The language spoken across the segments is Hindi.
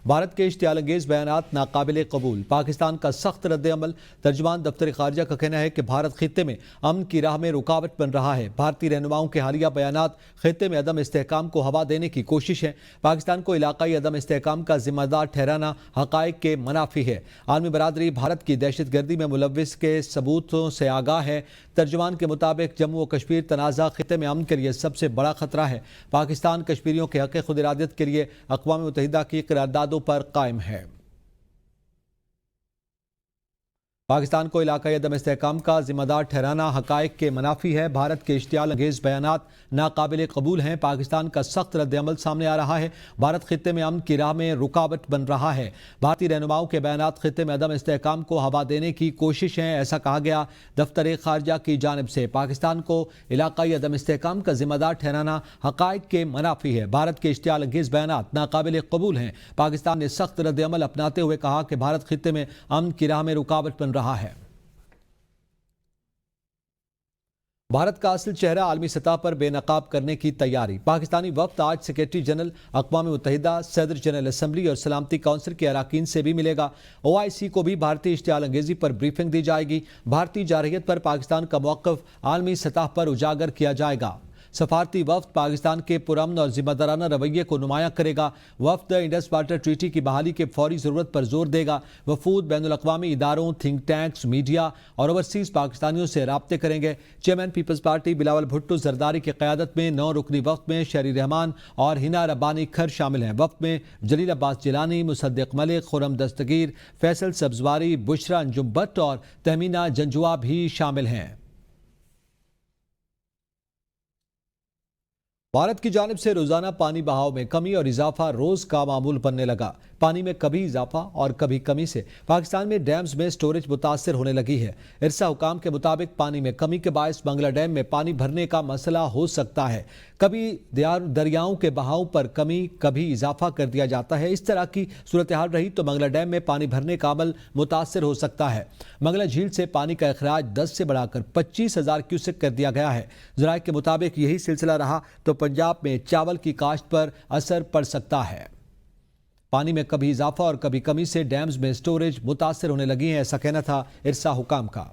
भारत के इश्तियालंगेज बयानात नाकाबिल कबूल, पाकिस्तान का सख्त रद्द-ए-अमल। तर्जुमान दफ्तर खारजा का कहना है कि भारत खित्ते में अमन की राह में रुकावट बन रहा है। भारतीय रहनुमाओं के हालिया बयानात खित्ते में अदम इस्तेहकाम को हवा देने की कोशिश है। पाकिस्तान को इलाकाई अदम इस्तेहकाम का जिम्मेदार ठहराना हकायक के मुनाफी है। आलमी बरादरी भारत की दहशतगर्दी में मुलविस के सबूतों से आगाह है। तर्जुमान के मुताबिक जम्मू व कश्मीर तनाज़ा खित्ते में अमन के लिए सबसे बड़ा खतरा है। पाकिस्तान कश्मीरियों के हक़ खुद इरादत के लिए अक़वाम मुत्तहिदा की करारदादों पर कायम है। पाकिस्तान को इलाकाई अदम इस्तेहकाम का जिम्मेदार ठहराना हकायक के मुनाफी है। भारत के इश्तियाल अंगेज बयानात नाकाबिल कबूल हैं। पाकिस्तान का सख्त रद्द-ए-अमल सामने आ रहा है। भारत खित्ते में अमन की राह में रुकावट बन रहा है। भारतीय रहनुमाओं के बयानात खित्ते में अदम इस्तेहकाम को हवा देने की कोशिश है, ऐसा कहा गया दफ्तर खारजा की जानिब से। पाकिस्तान को इलाकाई अदम इस्तेहकाम का जिम्मेदार ठहराना हकायक के मुनाफी है। भारत के इश्तियाल अंगेज बयानात नाकाबिल कबूल हैं। पाकिस्तान ने सख्त रद्द-ए-अमल अपनाते हुए कहा कि भारत खित्ते में अमन की राह में रुकावट बन रहा है। भारत का असल चेहरा आलमी सतह पर बेनकाब करने की तैयारी। पाकिस्तानी वफ्द आज सेक्रेटरी जनरल अक़वाम मुत्तहिदा, सदर जनरल असम्बली और सलामती काउंसिल के अरकान से भी मिलेगा। OIC को भी भारतीय इश्तियाल अंगेजी पर ब्रीफिंग दी जाएगी। भारतीय जारहियत पर पाकिस्तान का मौक़िफ़ आलमी सतह पर उजागर किया जाएगा। सफारती वफ्द पाकिस्तान के पुरअमन और जिम्मेदाराना रवैये को नुमाया करेगा। वफ्द इंडस वाटर ट्रीटी की बहाली के फौरी ज़रूरत पर जोर देगा। वफूद बैनुल अक़वामी इदारों, थिंक टैंक्स, मीडिया और ओवरसीज़ पाकिस्तानियों से राब्ते करेंगे। चेयरमैन पीपल्स पार्टी बिलावल भुट्टो जरदारी की क़यादत में 9 रुकनी वफ्द में शहरी रहमान और हिना रब्बानी खर शामिल हैं। वफ्द में जलील अब्बास जिलानी, मुसद्दिक मलिक, खुरम दस्तगीर, फैसल सब्जवारी, बुशरा अंजुम भट्ट और तहमीना जंजुआ भी शामिल हैं। भारत की जानिब से रोजाना पानी बहाव में कमी और इजाफा रोज का मामूल बनने लगा। पानी में कभी इजाफा और कभी कमी से पाकिस्तान में डैम्स में स्टोरेज मुतासर होने लगी है। इरसा हुकाम के मुताबिक पानी में कमी के बायस बंगला डैम में पानी भरने का मसला हो सकता है। कभी दरियाओं के बहाव पर कमी, कभी इजाफा कर दिया जाता है। इस तरह की सूरत हाल रही तो मंगला डैम में पानी भरने का अमल मुतासर हो सकता है। मंगला झील से पानी का अखराज 10 से बढ़ाकर 25,000 क्यूसेक कर दिया गया है। ज़राए के मुताबिक यही सिलसिला रहा तो पंजाब में चावल की काश्त पर असर पड़ सकता है। पानी में कभी इजाफा और कभी कमी से डैम्स में स्टोरेज मुतासर होने लगी है, ऐसा कहना था इरसा हुकाम का।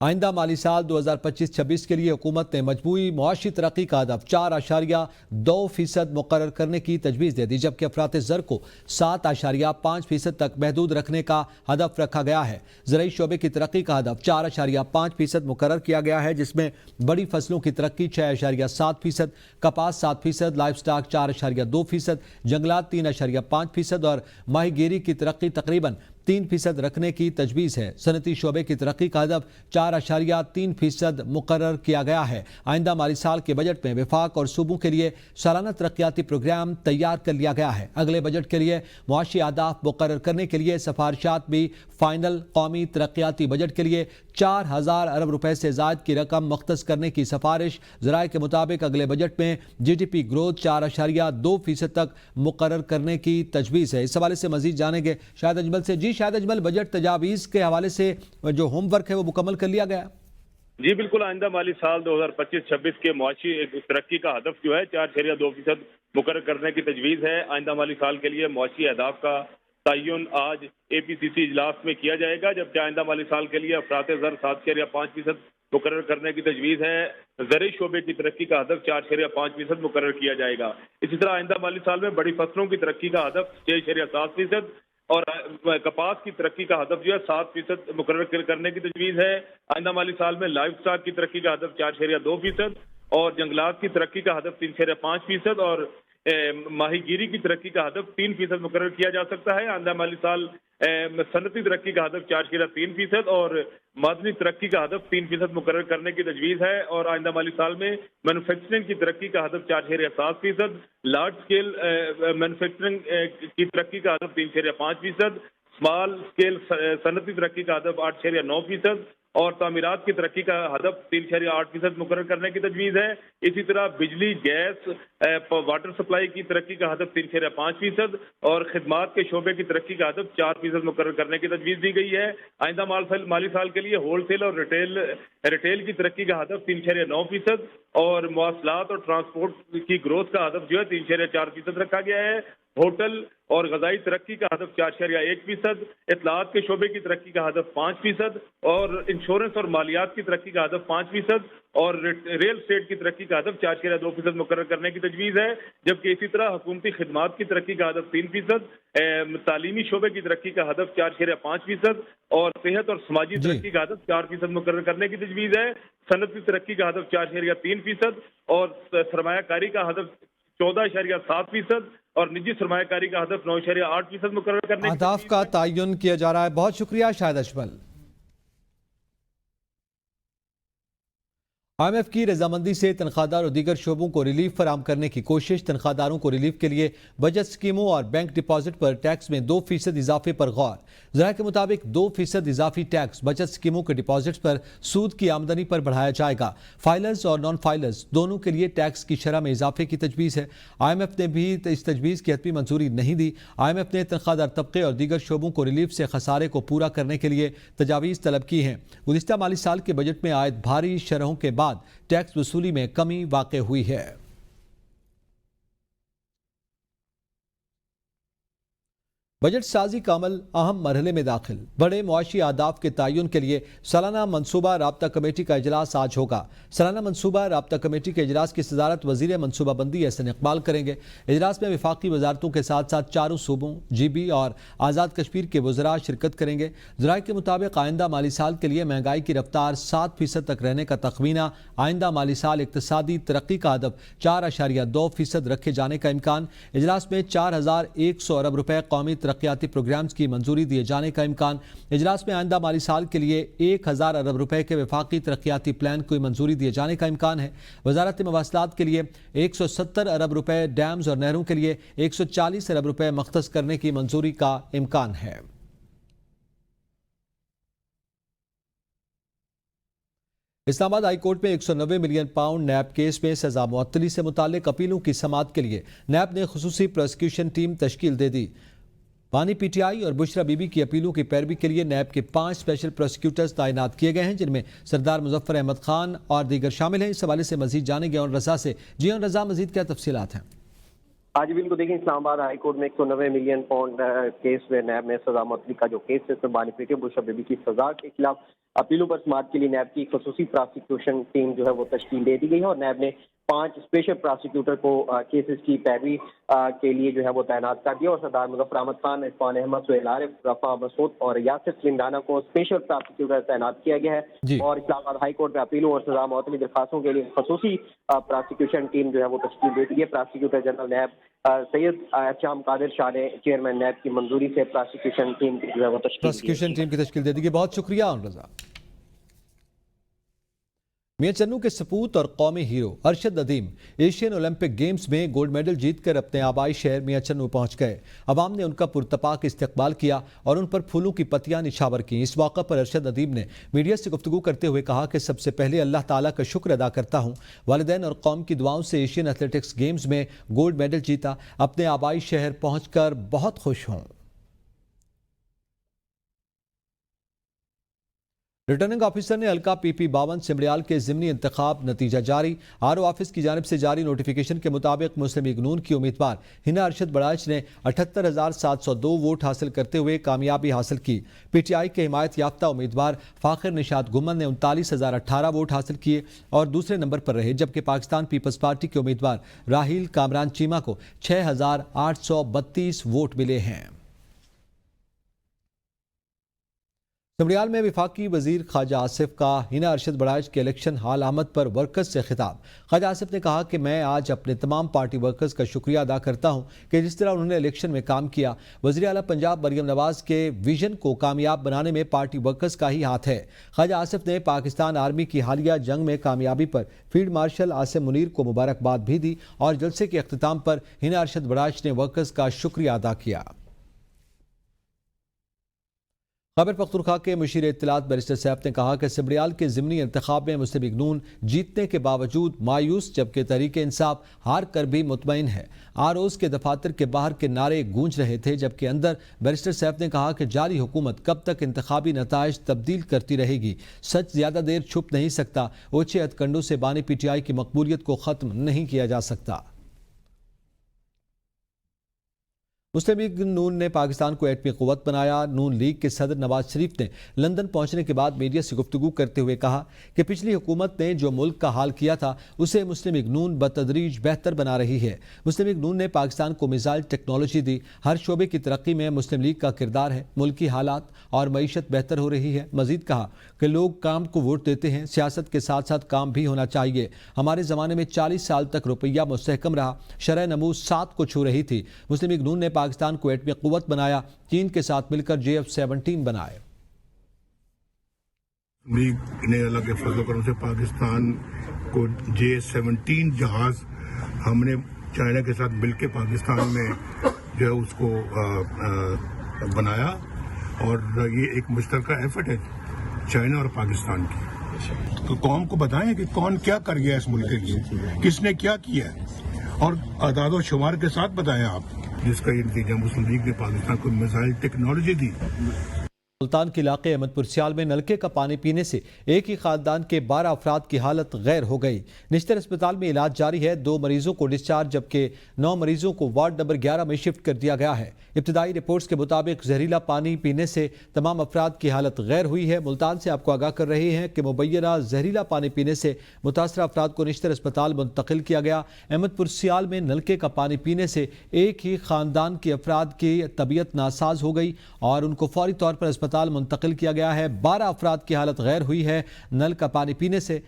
आइंदा माली साल 2025-26 के लिए हुकूमत ने मजमूई मुआशी तरक्की का हदफ 4.2% मुकर्रर करने की तजवीज़ दे दी, जबकि अफरात ज़र को 7.5% तक महदूद रखने का हदफ रखा गया है। ज़राई शोबे की तरक्की का हदफ 4.5% मुकर्रर किया गया है, जिसमें बड़ी फसलों की तरक्की 6.7%, कपास 7%, लाइफ स्टॉक 4.2%, जंगलात 3.5% और माहीगीरी की तरक्की तकरीबन 3% रखने की तजवीज़ है। सनती शोबे की तरक्की का हदफ 4.3% मुकर्रर किया गया है। आइंदा माली साल के बजट में विफाक और सूबों के लिए सालाना तरक्याती प्रोग्राम तैयार कर लिया गया है। अगले बजट के लिए मुआशी अहदाफ मुकर्रर करने के लिए सिफारिशात भी फाइनल। कौमी तरक्याती बजट के लिए 4,000 अरब रुपए से ज़ायद की रकम मुख्तस करने की सिफारिश। ज़राए के मुताबिक अगले बजट में GDP ग्रोथ 4.2% तक मुकर्रर करने की तजवीज़ है। इस हवाले से मजीद जानेंगे शाहिद अजमल से। जी शाहिद अजमल, बजट तजावीज़ के हवाले से जो होमवर्क है वो मुकम्मल कर लिया गया? जी बिल्कुल, आइंदा माली साल 2025-26 के मुआशी तरक्की का हदफ जो है 4.2% मुकर्रर करने की तजवीज़ है। आइंदा माली साल के लिए मुआशी अहदाफ का तयन आज APCC इजलास में किया जाएगा, जबकि आइंदा माली साल के लिए अफरात ज़र 7.5% मुकर्रर करने की तजवीज़ है। ज़राई शोबे की तरक्की का हदफ 4.5% मुकर्रर किया जाएगा। इसी तरह आइंदा माली साल में बड़ी फसलों की तरक्की का हदफ 6.7% और कपास की तरक्की का हदफ जो है 7% मुकर्रर करने की तजवीज़ है। आइंदा माली साल में लाइफ स्टॉक की तरक्की का हदफ 4.2% और जंगलात की तरक्की का हदफ 3.5% और माहीगीरी की तरक्की का हदफ 3% मुकर्रर किया जा सकता है। आइंदा माली साल सनती तरक्की का हदफ 4.3% और मादनी तरक्की का हदफ 3% मुकर्रर करने की तजवीज़ है। और आइंदा माली साल में मैन्युफैक्चरिंग की तरक्की का हदफ 4.7%, लार्ज स्केल मैन्युफैक्चरिंग की तरक्की का हदफ 3.5%, स्मॉल स्केल सनती तरक्की का हदफ 8.9%, और तामीरात की तरक्की का हदफ 3.8% मुकर्रर करने की तजवीज़ है। इसी तरह बिजली, गैस, वाटर सप्लाई की तरक्की का हदफ 3.5% और खिदमात के शोबे की तरक्की का हदफ 4% मुकर्रर करने की तजवीज़ दी गई है। आइंदा माली साल के लिए होलसेल और रिटेल की तरक्की का हदफ 3.9% और मवासलात और ट्रांसपोर्ट की ग्रोथ का हदफ जो है 3.4% रखा गया है। होटल और गजाई तरक्की का हदफ 4.1%, इतलात के शोबे की तरक्की का हदफ 5% और इंश्योरेंस और मालियात की तरक्की का हदफ 5% और रियल स्टेट की तरक्की का हदफ 4.2% मुकर्रर करने की तजवीज़ है। जबकि इसी तरह हुकूमती खिदमात की तरक्की का हदफ 3%, तालीमी शोबे की तरक्की का हदफ 4.5% और सेहत और समाजी जी। तरक्की का हदफ 4% मुकर्रर करने की तजवीज़ है। सनत की तरक्की का हदफ 4.3% और सरमायाकारी का हदफ 14.7% और निजी सरमायाकारी का हदफ 9.8% मुकर्रर करने की अहदाफ तजवीज़ का है। तयन किया जा रहा है। बहुत शुक्रिया शाहिद अजमल। IMF की रजामंदी से तनख्वाहदार और दीगर शोबों को रिलीफ फराम करने की कोशिश। तनख्वाहदारों को रिलीफ के लिए बचत स्कीमों और बैंक डिपॉजिट पर टैक्स में 2% इजाफे पर गौर। जरा के मुताबिक 2% इजाफी टैक्स बचत स्कीमों के डिपॉजिट पर सूद की आमदनी पर बढ़ाया जाएगा। फाइलर्स और नॉन फाइलर्स दोनों के लिए टैक्स की शरह में इजाफे की तजवीज़ है। IMF ने भी इस तजवीज़ की हतमी मंजूरी नहीं दी। IMF ने तनख्वाहदार तबके और दीगर शोबों को रिलीफ से खसारे को पूरा करने के लिए तजावीज़ तलब की हैं। गुज़िश्ता माली साल के बजट में आयद भारी शरहों के बाद टैक्स वसूली में कमी वाक़ हुई है। बजट साजी का अमल अहम मरहले में दाखिल। बड़े मुआशी आदाफ के तयन के लिए सालाना मनसूबा राब्ता कमेटी का इजलास आज होगा। सालाना मनसूबा राब्ता कमेटी के इजलास की सदारत वजीर मनसूबाबंदी एहसन इकबाल करेंगे। इजलास में वफाकी वजारतों के साथ साथ चारों सूबों, GB और आज़ाद कश्मीर के वज़रा शिरकत करेंगे। ज़राए के मुताबिक आइंदा माली साल के लिए महंगाई की रफ्तार 7% तक रहने का तखमीना। आइंदा माली साल इक्तसादी तरक्की का हदफ 4.2% रखे जाने का इम्कान। इजलास में 4100 अरब रुपए कौमी तरक्याती प्रोग्राम्स की मंजूरी दिए जाने का इम्कान। इजलास में आइंदा माली साल के लिए 1000 अरब रुपए के वफाकी तरक्याती प्लान को मंजूरी दिए जाने का इम्कान है। वजारत मवासलात के लिए 170 अरब रुपए, डैम्स और नहरों के लिए 140 अरब रुपए मख्तस करने की मंजूरी का इम्कान है। इस्लामाबाद हाई कोर्ट में 190 मिलियन पाउंड नैब केस में सजा मुअत्तली से मुताल्लिक अपीलों की समाअत के लिए नैब ने खुसूसी प्रोसिक्यूशन टीम तश्कील दे दी। वानी PTI और बुशरा बीबी की अपीलों की पैरवी के लिए नैब के 5 स्पेशल प्रोसिक्यूटर्स तैनात किए गए हैं, जिनमें सरदार मुजफ्फर अहमद खान और दीगर शामिल हैं। इस हवाले से मजीद जानेंगे और रजा से। जी और रजा, मजीद क्या तफसीलात हैं? आज बिल्कुल देखिए, इस्लामाबाद हाई कोर्ट में 190 मिलियन पाउंड केस में नैब में सजा मुअत्तली का जो केस है, उसमें वानी PTI बुशरा बीबी की सजा के खिलाफ अपीलों पर समाअत के लिए नैब की खसूसी प्रोसिक्यूशन टीम जो है वो तश्कील दे दी गई है और नैब ने 5 स्पेशल प्रोसिक्यूटर को केसेस की पैरवी के लिए जो है वो तैनात कर दिया और सरदार मुजफ्फर अहमद खान, इरफान अहमद, सुहेल आरिफ, रफा मसूद और यासिर सलीमदाना को स्पेशल प्रोसिक्यूटर तैनात किया गया है। और इस्लामाबाद हाई कोर्ट में अपीलों और सजा मुअत्तली दरखास्तों के लिए खसूसी प्रोसिक्यूशन टीम जो है वो तश्कील दे दी है। प्रोसिक्यूटर जनरल नैब सैयद एहशाम कादिर शाह ने चेयरमैन नैब की मंजूरी से प्रोसिक्यूशन टीम की जो है वो प्रोसिक्यूशन टीम की तश्कील दे दी। बहुत शुक्रिया रजा। मियां चन्नू के सपूत और कौमी hero Arshad Nadeem Asian Olympic games में गोल्ड मेडल जीतकर अपने आबाई शहर मियां चन्नू पहुंच गए। अवाम ने उनका पुरतपाक इस्तकबाल किया और उन पर फूलों की पत्तियां निछावर की। इस मौका पर अरशद नदीम ने मीडिया से गुफ्तगू करते हुए कहा कि सबसे पहले अल्लाह ताला का शुक्र अदा करता हूं, वालिदैन और कौम की दुआओं से एशियन एथलेटिक्स गेम्स में गोल्ड मेडल जीता। अपने आबाई शहर पहुंचकर बहुत खुश हूं। रिटर्निंग ऑफिसर ने हल्का PP52 सिमरियाल के ज़िमनी इंतखाब नतीजा जारी। RO ऑफिस की जानिब से जारी नोटिफिकेशन के मुताबिक मुस्लिम लीग नून की उम्मीदवार हिना अरशद बड़ाइच ने 78,702 वोट हासिल करते हुए कामयाबी हासिल की। PTI के हिमायत याफ्ता उम्मीदवार फाखिर निशात गुमन ने 39,018 वोट हासिल किए और दूसरे नंबर पर रहे, जबकि पाकिस्तान पीपल्स पार्टी के उम्मीदवार राहील कामरान चीमा को 6,832 वोट मिले हैं। सिमरियाल में वफाकी वजीर ख्वाजा आसिफ का हिना अरशद बड़ाइच के इलेक्शन हाल आमद पर वर्कर्स से खिताब। ख्वाजा आसिफ ने कहा कि मैं आज अपने तमाम पार्टी वर्कर्स का शुक्रिया अदा करता हूं कि जिस तरह उन्होंने इलेक्शन में काम किया। वज़ीर आला पंजाब मरियम नवाज के विजन को कामयाब बनाने में पार्टी वर्कर्स का ही हाथ है। ख्वाजा आसिफ ने पाकिस्तान आर्मी की हालिया जंग में कामयाबी पर फील्ड मार्शल आसिम मुनीर को मुबारकबाद भी दी और जलसे के अख्तिताम पर हिना अरशद बड़ाइच ने वर्कर्स का शुक्रिया अदा किया। खैबर पख्तूनख्वा के मुशीर इत्तलात बैरिस्टर सैफ ने कहा कि सिबड़ियाल के ज़िमनी इंतखाब में मुस्लिम लीग नून जीतने के बावजूद मायूस, जबकि तहरीक इंसाफ हार कर भी मुतमईन है। आरओज़ के दफातर के बाहर के नारे गूंज रहे थे, जबकि अंदर बैरिस्टर सैफ ने कहा कि जारी हुकूमत कब तक इंतखाबी नताइज तब्दील करती रहेगी। सच ज़्यादा देर छुप नहीं सकता। ओछे हथकंडों से बानी PTI की मकबूलियत को ख़त्म नहीं किया जा सकता। मुस्लिम लीग नून ने पाकिस्तान को एटमी क़ुव्वत बनाया। नून लीग के सदर नवाज शरीफ ने लंदन पहुंचने के बाद मीडिया से गुफ्तगू करते हुए कहा कि पिछली हुकूमत ने जो मुल्क का हाल किया था उसे मुस्लिम लीग नून बतदरीज बेहतर बना रही है। मुस्लिम लीग नून ने पाकिस्तान को मिसाइल टेक्नोलॉजी दी। हर शोबे की तरक्की में मुस्लिम लीग का किरदार है। मुल्की हालात और मईशत बेहतर हो रही है। मजीद कहा कि लोग काम को वोट देते हैं, सियासत के साथ साथ काम भी होना चाहिए। हमारे ज़माने में 40 साल तक रुपया मुस्तहकम रहा, शरह नमू 7 को छू रही थी। मुस्लिम लीग नून ने पाकिस्तान को एटमी क़ुव्वत बनाया। चीन के साथ मिलकर JF-17 बनाए। लीग ने अल्लाह के फजल करम से पाकिस्तान को JF-17 जहाज हमने चाइना के साथ मिलकर पाकिस्तान में जो है उसको बनाया, और ये एक मुश्तरका एफर्ट है चाइना और पाकिस्तान की। तो कौम को बताएं कि कौन क्या कर गया इस मुल्क के लिए, किसने क्या किया है, और अदाद शुमार के साथ बताएं आप, जिसका ये नतीजा मुस्लिम लीग ने पाकिस्तान को मिसाइल टेक्नोलॉजी दी। मुल्तान के इलाके अहमदपुर सियाल में नलके का पानी पीने से एक ही खानदान के 12 अफराद की हालत गैर हो गई। निश्तर अस्पताल में इलाज जारी है। 2 मरीजों को डिस्चार्ज, जबकि 9 मरीजों को वार्ड नंबर 11 में शिफ्ट कर दिया गया है। इब्तदाई रिपोर्ट्स के मुताबिक जहरीला पानी पीने से तमाम अफराद की हालत गैर हुई है। मुल्तान से आपको आगाह कर रहे हैं कि मुबैना जहरीला पानी पीने से मुतासरा अफराद को निश्तर अस्पताल मुंतकिल किया गया। अहमदपुर सियाल में नलके का पानी पीने से एक ही खानदान के अफराद की तबीयत नासाज हो गई और उनको फौरी तौर पर अस्पताल मुंतकिल किया गया है। 12 अफराद की हालत गैर हुई है नल का पानी पीने से।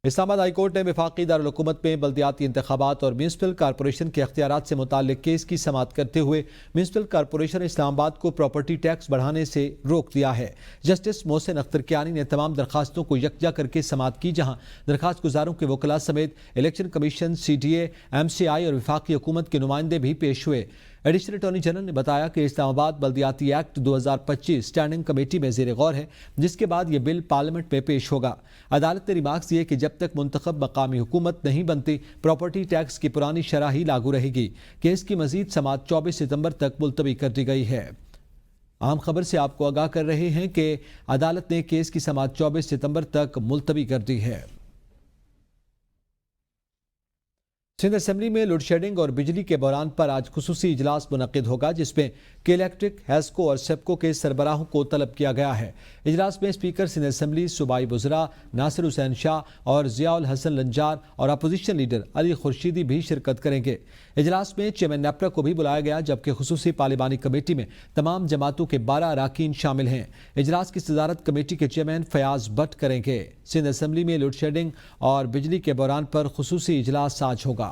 इस्लामाबाद हाई कोर्ट ने वफाकी दारुल हुकूमत में बल्दियाती इंतखाबात और म्यूनसिपल कारपोरेशन के अख्तियारात से मुताल्लिक केस की समाअत करते हुए म्यूनसिपल कारपोरेशन इस्लामाबाद को प्रॉपर्टी टैक्स बढ़ाने से रोक दिया है। जस्टिस मोहसिन अख्तर कियानी ने तमाम दरखास्तों को यकजा करके समाअत की, जहां दरखास्त गुजारों के वकला समेत इलेक्शन कमीशन, CDA, MCI और वफाकी हुकूमत के नुमाइंदे भी पेश हुए। एडिशनल अटॉर्नी जनरल ने बताया कि इस्लामाबाद बल्दियाती एक्ट 2025 स्टैंडिंग कमेटी में ज़ेर गौर है, जिसके बाद ये बिल पार्लियामेंट में पेश होगा। अदालत ने रिमार्क्स दिए कि जब तक मुंतखब मकामी हुकूमत नहीं बनती, प्रॉपर्टी टैक्स की पुरानी शरह ही लागू रहेगी। केस की मजीद समाअत 24 सितंबर तक मुलतवी कर दी गई है। आम खबर से आपको आगाह कर रहे हैं कि अदालत ने केस की समाअत 24 सितंबर तक मुलतवी कर दी है। सिंध असेंबली में लोड शेडिंग और बिजली के बहरान पर आज खुसूसी इजलास मुनक्किद होगा, जिसमें के इलेक्ट्रिक, हैस्को और सेप्को के सरबराहों को तलब किया गया है। इजलास में स्पीकर सिंध असेंबली सूबाई बुज़रा नासिर हुसैन शाह और ज़ियाउल हसन लंजार और अपोजिशन लीडर अली खुर्शीदी भी शिरकत करेंगे। इजलास में चेयरमैन नेपरा को भी बुलाया गया, जबकि खुसूसी पार्लिमानी कमेटी में तमाम जमातों के 12 अराकीन शामिल हैं। इजलास की सदारत कमेटी के चेयरमैन फयाज भट्ट करेंगे। सिंध असेंबली में लोड शेडिंग और बिजली के बहरान पर खुसूसी इजलास आज होगा।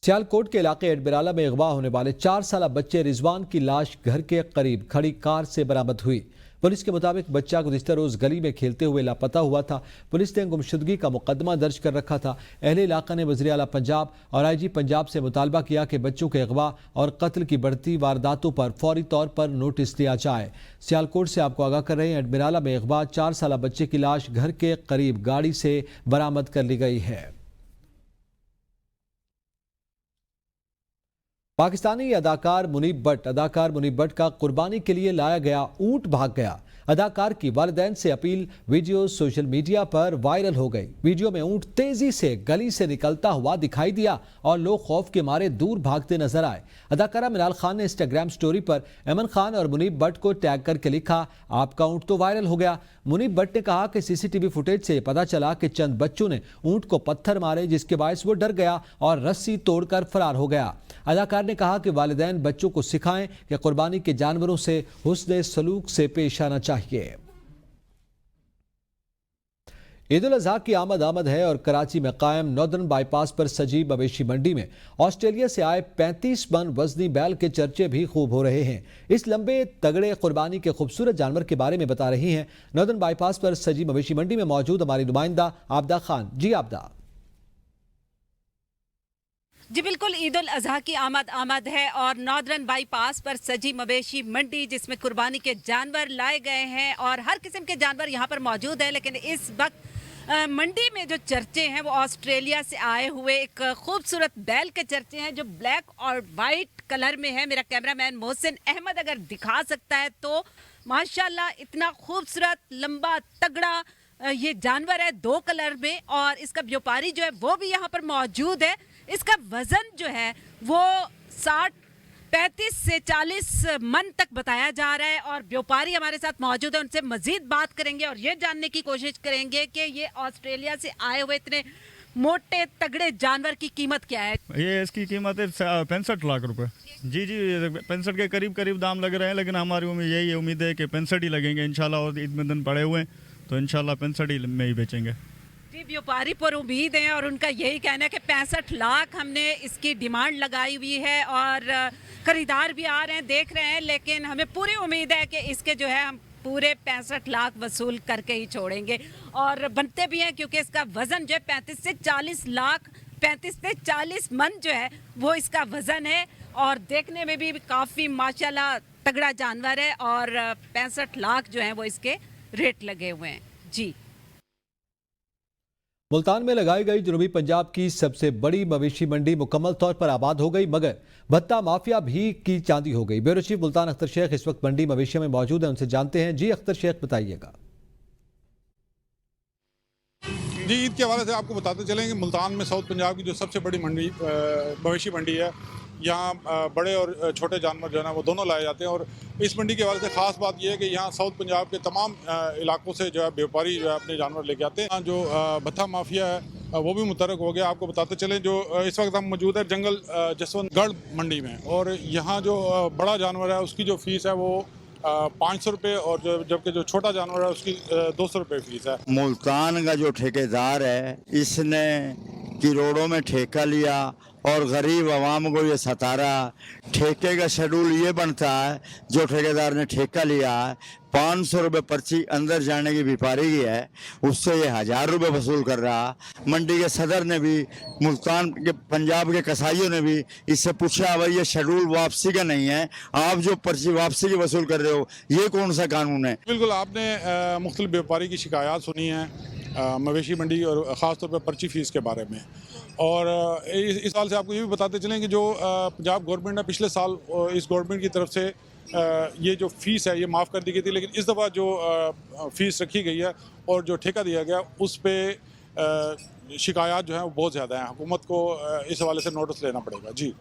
सियालकोट के इलाके एडबिराला में अगवा होने वाले 4 साला बच्चे रिजवान की लाश घर के करीब खड़ी कार से बरामद हुई। पुलिस के मुताबिक बच्चा गुज़िश्ता रोज़ गली में खेलते हुए लापता हुआ था। पुलिस ने गुमशुदगी का मुकदमा दर्ज कर रखा था। अहले इलाका ने वज़ीर आला पंजाब और IG पंजाब से मुतालबा किया कि बच्चों के अगवा और कत्ल की बढ़ती वारदातों पर फौरी तौर पर नोटिस लिया जाए। सियालकोट से आपको आगाह कर रहे हैं, एडबिराला में अगवा 4 साला बच्चे की लाश घर के करीब गाड़ी से बरामद कर ली गई है। पाकिस्तानी अदाकार मुनीब भट्ट का कुर्बानी के लिए लाया गया ऊंट भाग गया। अदाकार की वालिदैन से अपील वीडियो सोशल मीडिया पर वायरल हो गई। वीडियो में ऊंट तेजी से गली से निकलता हुआ दिखाई दिया और लोग खौफ के मारे दूर भागते नजर आए। अदाकारा मिनाल खान ने इंस्टाग्राम स्टोरी पर अमन खान और मुनीब भट्ट को टैग करके लिखा, आपका ऊंट तो वायरल हो गया। मुनीब भट्ट ने कहा कि CCTV फुटेज से पता चला कि चंद बच्चों ने ऊंट को पत्थर मारे, जिसके बायस वो डर गया और रस्सी तोड़कर फरार हो गया। अदाकार ने कहा कि वालिदैन बच्चों को सिखाएं कि कुर्बानी के जानवरों से हुस्न सलूक से पेश आना चाहिए। ईद उल अजहा की आमद है और कराची में कायम नॉर्दर्न बाईपास पर सजी मवेशी मंडी में ऑस्ट्रेलिया से आए 35 मन वजनी बैल के चर्चे भी खूब हो रहे हैं। इस लंबे तगड़े कुर्बानी के खूबसूरत जानवर के बारे में बता रही हैं नॉर्दर्न बाईपास पर सजी मवेशी मंडी में मौजूद हमारी नुमाइंदा आबदा खान। जी आबदा। जी बिल्कुल, ईद उल अजहा की आमद है और नॉर्दर्न बाईपास पर सजी मवेशी मंडी जिसमें कुर्बानी के जानवर लाए गए हैं और हर किस्म के जानवर यहाँ पर मौजूद हैं। लेकिन इस वक्त मंडी में जो चर्चे हैं वो ऑस्ट्रेलिया से आए हुए एक खूबसूरत बैल के चर्चे हैं जो ब्लैक और वाइट कलर में है। मेरा कैमरामैन मोहसिन अहमद अगर दिखा सकता है तो माशाल्लाह इतना खूबसूरत लंबा तगड़ा ये जानवर है 2 कलर में और इसका व्यापारी जो है वो भी यहाँ पर मौजूद है। इसका वजन जो है वो 35 से 40 मन तक बताया जा रहा है और व्यापारी हमारे साथ मौजूद है, उनसे मजीद बात करेंगे और ये जानने की कोशिश करेंगे कि ये ऑस्ट्रेलिया से आए हुए इतने मोटे तगड़े जानवर की कीमत क्या है। ये इसकी कीमत है 65 लाख रुपए। जी 65 के करीब दाम लग रहे हैं, लेकिन हमारी उम्मीद है कि 65 ही लगेंगे इंशाल्लाह। और ईद में दिन पड़े हुए हैं तो इंशाल्लाह 65 में ही बेचेंगे। जी व्यापारी पर उम्मीद है और उनका यही कहना है कि 65 लाख हमने इसकी डिमांड लगाई हुई है और खरीदार भी आ रहे हैं, देख रहे हैं, लेकिन हमें पूरी उम्मीद है कि इसके जो है हम पूरे 65 लाख वसूल करके ही छोड़ेंगे और बनते भी हैं क्योंकि इसका वजन जो है 35 से 40 मन जो है वो इसका वजन है और देखने में भी काफ़ी माशाल्लाह तगड़ा जानवर है और 65 लाख जो है वो इसके रेट लगे हुए हैं। जी मुल्तान में लगाई गई जनूबी पंजाब की सबसे बड़ी मवेशी मंडी मुकम्मल तौर पर आबाद हो गई, मगर भत्ता माफिया भी की चांदी हो गई। ब्यूरो चीफ मुल्तान अख्तर शेख इस वक्त मंडी मवेशियों में मौजूद हैं, उनसे जानते हैं। जी अख्तर शेख बताइएगा। जी ईद के हवाले से आपको बताते चलेंगे मुल्तान में साउथ पंजाब की जो सबसे बड़ी मंडी मवेशी मंडी है, यहाँ बड़े और छोटे जानवर जो है ना वो दोनों लाए जाते हैं। और इस मंडी के हवाले से ख़ास बात यह है कि यहाँ साउथ पंजाब के तमाम इलाकों से जो है व्यापारी जो है अपने जानवर लेके आते हैं। जो भत्ता माफिया है वो भी मुतरक हो गया। आपको बताते चलें जो इस वक्त हम मौजूद है जंगल जसवंतगढ़ मंडी में और यहाँ जो बड़ा जानवर है उसकी जो फीस है वो 500 रुपये और जबकि जो छोटा जानवर है उसकी 200 रुपये फीस है। मुल्तान का जो ठेकेदार है इसने करोड़ों में ठेका लिया और गरीब आवाम को ये सता रहा। ठेके का शेड्यूल ये बनता है, जो ठेकेदार ने ठेका लिया है 500 रुपये पर्ची अंदर जाने की व्यापारी की है, उससे ये 1000 रुपये वसूल कर रहा। मंडी के सदर ने भी, मुल्तान के पंजाब के कसाईयों ने भी इससे पूछा भाई ये शेड्यूल वापसी का नहीं है, आप जो पर्ची वापसी की वसूल कर रहे हो ये कौन सा कानून है। बिल्कुल आपने मुख्तलिफ व्यापारी की शिकायत सुनी है मवेशी मंडी और ख़ास तौर पर पर्ची फ़ीस के बारे में। और इस साल से आपको ये भी बताते चलें कि जो पंजाब गवर्नमेंट ने पिछले साल इस गवर्नमेंट की तरफ से ये जो फ़ीस है ये माफ़ कर दी गई थी, लेकिन इस दफ़ा जो फ़ीस रखी गई है और जो ठेका दिया गया उस पर शिकायत जो है वो बहुत ज़्यादा है। हुकूमत को इस हवाले से नोटिस लेना पड़ेगा। जी।